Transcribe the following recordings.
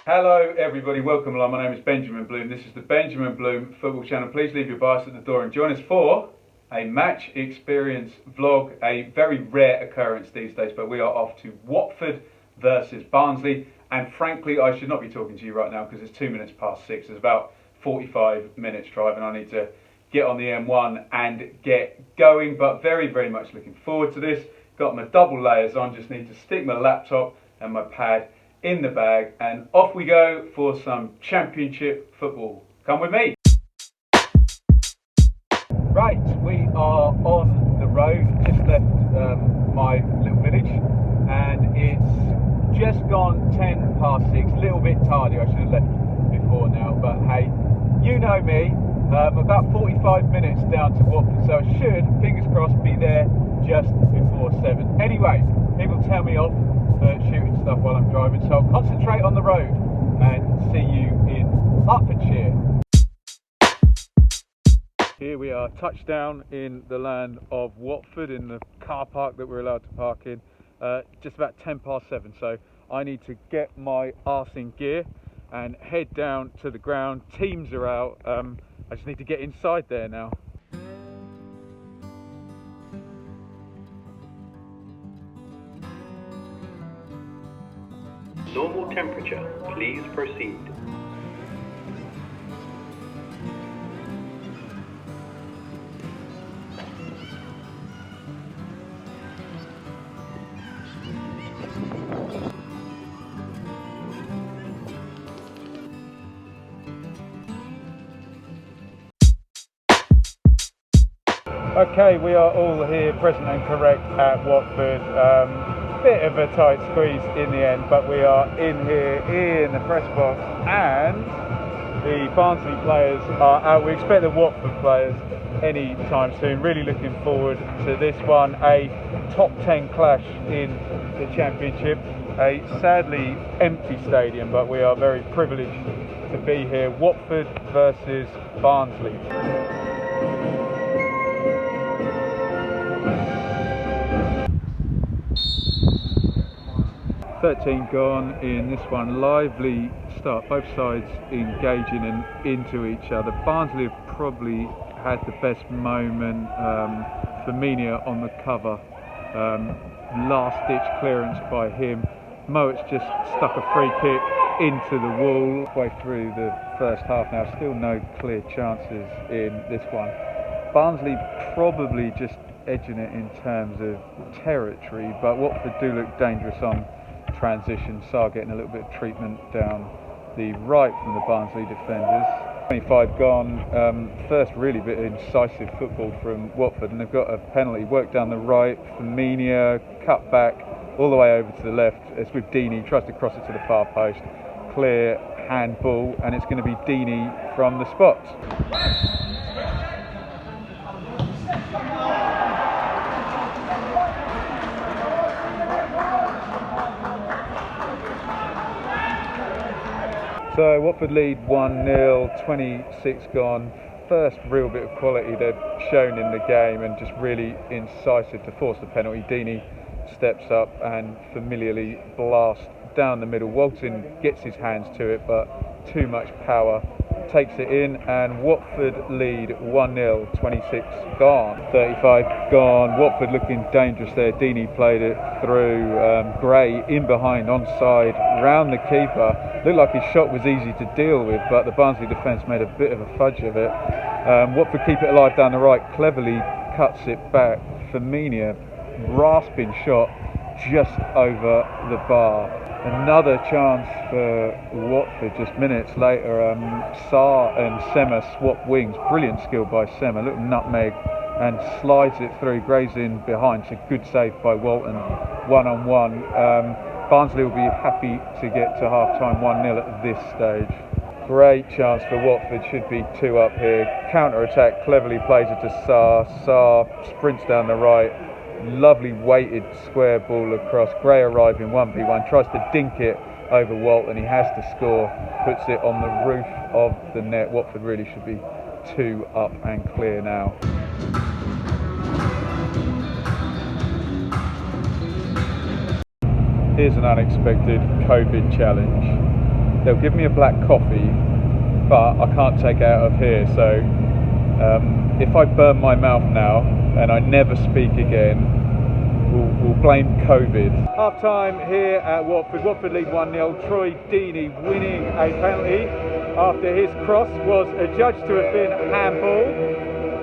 Hello everybody, welcome along. My name is Benjamin Bloom. This is the Benjamin Bloom Football Channel. Please leave your bias at the door and join us for a match experience vlog. A very rare occurrence these days, but we are off to Watford versus Barnsley. And frankly, I should not be talking to you right now because it's 2 minutes past 6. It's about 45 minutes drive and I need to get on the M1 and get going. But very, very much looking forward to this. Got my double layers on, just need to stick my laptop and my pad in the bag and off we go for some Championship football. Come with me. Right, we are on the road, just left my little village and it's just gone 10 past 6, a little bit tardy. I should have left before now, but hey, you know me, about 45 minutes down to Watford, so I should, fingers crossed, be there just before 7. Anyway, people tell me off for shooting stuff while I'm driving, so I'll concentrate on the road and see you in Hertfordshire. Here we are, touchdown in the land of Watford in the car park that we're allowed to park in. Just about 10 past 7, so I need to get my arse in gear and head down to the ground. Teams are out, I just need to get inside there now. Normal temperature, please proceed. Okay, we are all here present and correct at Watford. Bit of a tight squeeze in the end, but we are in here in the press box and the Barnsley players are out. We expect the Watford players any time soon. Really looking forward to this one, a top 10 clash in the Championship. A sadly empty stadium, but we are very privileged to be here. Watford versus Barnsley. 13 gone in this one. Lively start, both sides engaging and into each other. Barnsley have probably had the best moment. Firmino on the cover, last ditch clearance by him. Mowatt's just stuck a free kick into the wall. Way through the first half now, still no clear chances in this one. Barnsley probably just edging it in terms of territory, but Watford do look dangerous on transition. Sarr getting a little bit of treatment down the right from the Barnsley defenders. 25 gone, first really bit of incisive football from Watford, and they've got a penalty. Work down the right, Firmino cut back all the way over to the left. It's with Deeney, tries to cross it to the far post. Clear handball, and it's going to be Deeney from the spot. So Watford lead 1-0, 26 gone. First real bit of quality they've shown in the game and just really incisive to force the penalty. Deeney steps up and familiarly blasts down the middle. Walton gets his hands to it, but too much power. Takes it in and Watford lead 1-0, 26 gone. 35 gone. Watford looking dangerous there. Deeney played it through. Gray in behind, onside, round the keeper. Looked like his shot was easy to deal with, but the Barnsley defence made a bit of a fudge of it. Watford keep it alive down the right, cleverly cuts it back. Firmino, rasping shot just over the bar. Another chance for Watford just minutes later. Sarr and Sema swap wings. Brilliant skill by Sema. Little nutmeg and slides it through. Gray's in behind. It's a good save by Walton. 1-on-1. Barnsley will be happy to get to half-time 1-0 at this stage. Great chance for Watford. Should be 2 up here. Counter-attack. Cleverly plays it to Sarr. Sarr sprints down the right. Lovely weighted square ball across. Gray arriving 1v1, tries to dink it over Walton. He has to score, puts it on the roof of the net. Watford really should be 2 up and clear now. Here's an unexpected COVID challenge. they'll give me a black coffee, but I can't take it out of here. So if I burn my mouth now and I never speak again, we'll blame COVID. Half time here at Watford. Watford lead 1-0. Troy Deeney winning a penalty after his cross was adjudged to have been handball.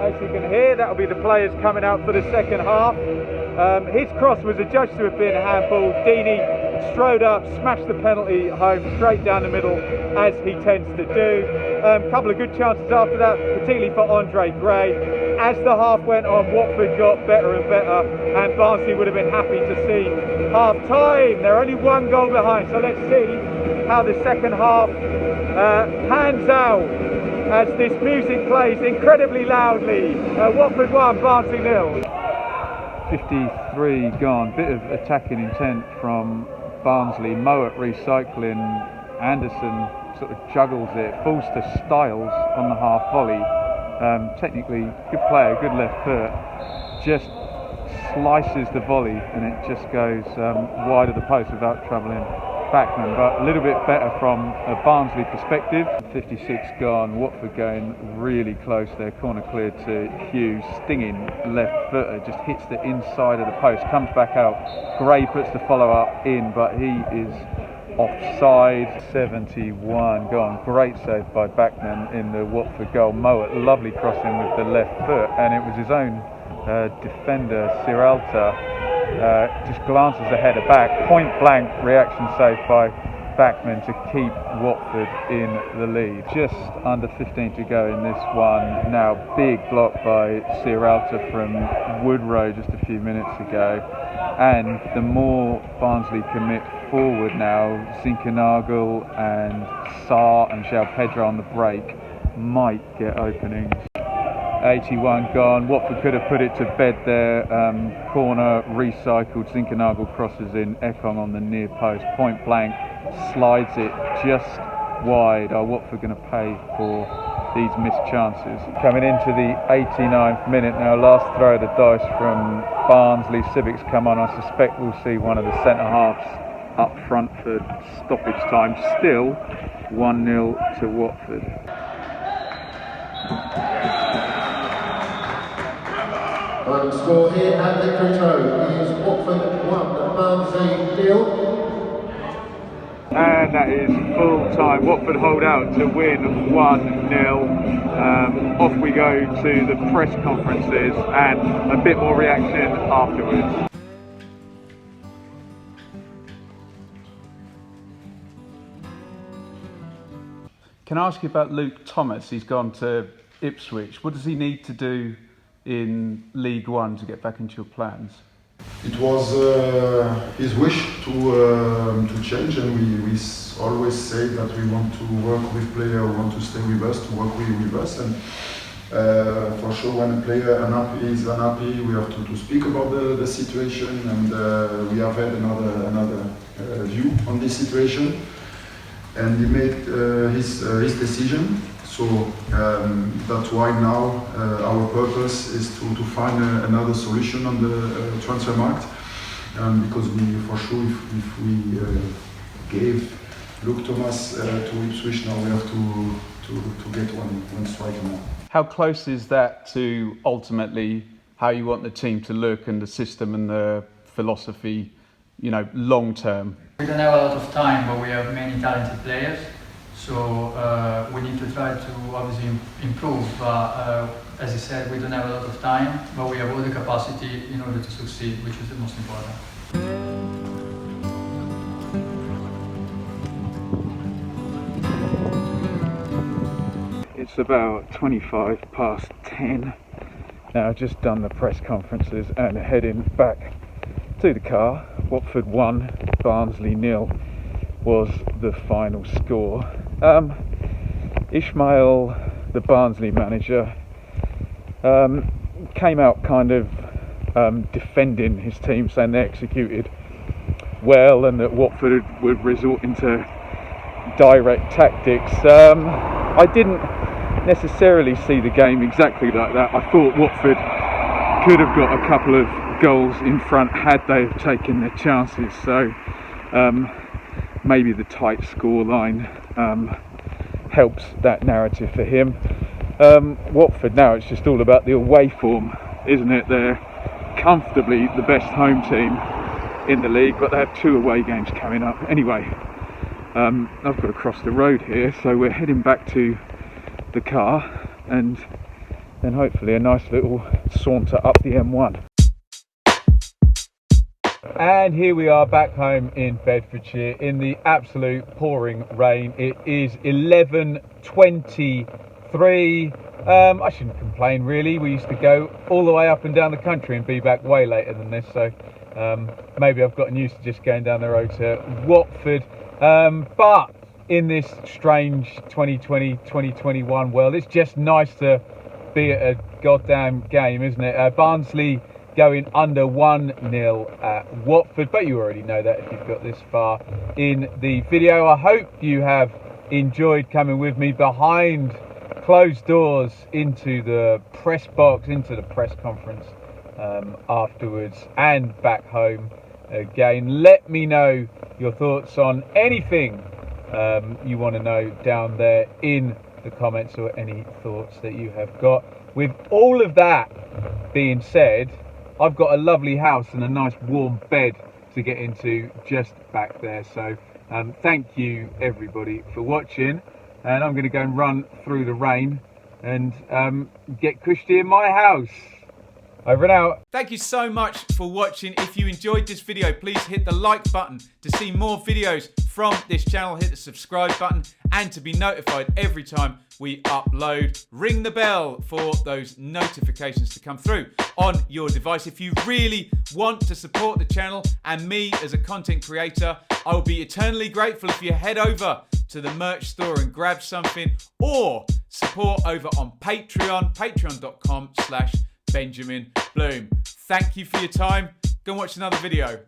As you can hear, that'll be the players coming out for the second half. His cross was adjudged to have been handball. Deeney strode up, smashed the penalty home straight down the middle, as he tends to do. Couple of good chances after that, particularly for Andre Gray. As the half went on, Watford got better and better, and Barnsley would have been happy to see half time. They're only one goal behind, so let's see how the second half pans out as this music plays incredibly loudly. Watford 1, Barnsley 0. 53 gone. Bit of attacking intent from Barnsley. Mowat recycling. Anderson sort of juggles it, falls to Styles on the half volley. Technically good player, good left foot, just slices the volley and it just goes wide of the post without troubling backman, but a little bit better from a Barnsley perspective. 56 gone. Watford going really close there. Corner cleared to Hughes, stinging left footer, just hits the inside of the post, comes back out. Gray puts the follow up in, but he is offside. 71 gone. Great save by backman in the Watford goal. Mowat, lovely crossing with the left foot, and it was his own defender Siralta just glances ahead of back. Point blank reaction save by backman to keep Watford in the lead. Just under 15 to go in this one. Now big block by Siralta from Woodrow just a few minutes ago. And the more Barnsley commit forward now, Zinkernagel and Sarr and João Pedro on the break might get openings. 81 gone. Watford could have put it to bed there. Corner recycled. Zinkernagel crosses in. Ekong on the near post. Point blank. Slides it just wide. Are Watford going to pay for these missed chances? Coming into the 89th minute now. Last throw of the dice from Barnsley. Civic's come on. I suspect we'll see one of the centre halves up front for stoppage time. Still 1-0 to Watford. The score here at Vicarage Road is Watford 1, Barnsley 0. And that is full time. Watford hold out to win 1-0. Off we go to the press conferences and a bit more reaction afterwards. Can I ask you about Luke Thomas? He's gone to Ipswich. What does he need to do in League One to get back into your plans? It was his wish to change, and we always say that we want to work with players who want to stay with us, to work with us, and for sure when a player is unhappy, we have to speak about the situation, and we have had another view on this situation, and he made his decision. So that's why now our purpose is to find another solution on the transfer market, because we, for sure, if we gave Luke Thomas to Ipswich, now we have to get one striker now. How close is that to ultimately how you want the team to look and the system and the philosophy, long term? We don't have a lot of time, but we have many talented players. So we need to try to obviously improve, but as I said, we don't have a lot of time, but we have all the capacity in order to succeed, which is the most important. It's about 25 past 10. Now I've just done the press conferences and heading back to the car. Watford 1, Barnsley 0 was the final score. Ishmael, the Barnsley manager, came out kind of defending his team, saying they executed well and that Watford would resort into direct tactics. I didn't necessarily see the game exactly like that. I thought Watford could have got a couple of goals in front had they taken their chances. So maybe the tight scoreline helps that narrative for him. Watford now, it's just all about the away form, isn't it? They're comfortably the best home team in the league, but they have 2 away games coming up. Anyway, I've got to cross the road here, so we're heading back to the car and then hopefully a nice little saunter up the M1. And here we are back home in Bedfordshire in the absolute pouring rain. It is 11:23. I shouldn't complain really. We used to go all the way up and down the country and be back way later than this, so maybe I've gotten used to just going down the road to Watford. But in this strange 2020-2021 world, it's just nice to be at a goddamn game, isn't it? Barnsley going under 1-0 at Watford, but you already know that if you've got this far in the video. I hope you have enjoyed coming with me behind closed doors into the press box, into the press conference afterwards, and back home again. Let me know your thoughts on anything you want to know down there in the comments, or any thoughts that you have got. With all of that being said, I've got a lovely house and a nice warm bed to get into just back there. So thank you everybody for watching, and I'm going to go and run through the rain and get Krissy in my house. Over and out. Thank you so much for watching. If you enjoyed this video, please hit the like button to see more videos from this channel. Hit the subscribe button, and to be notified every time we upload, ring the bell for those notifications to come through on your device. If you really want to support the channel and me as a content creator, I will be eternally grateful if you head over to the merch store and grab something, or support over on Patreon, patreon.com/Benjamin Bloom. Thank you for your time. Go and watch another video.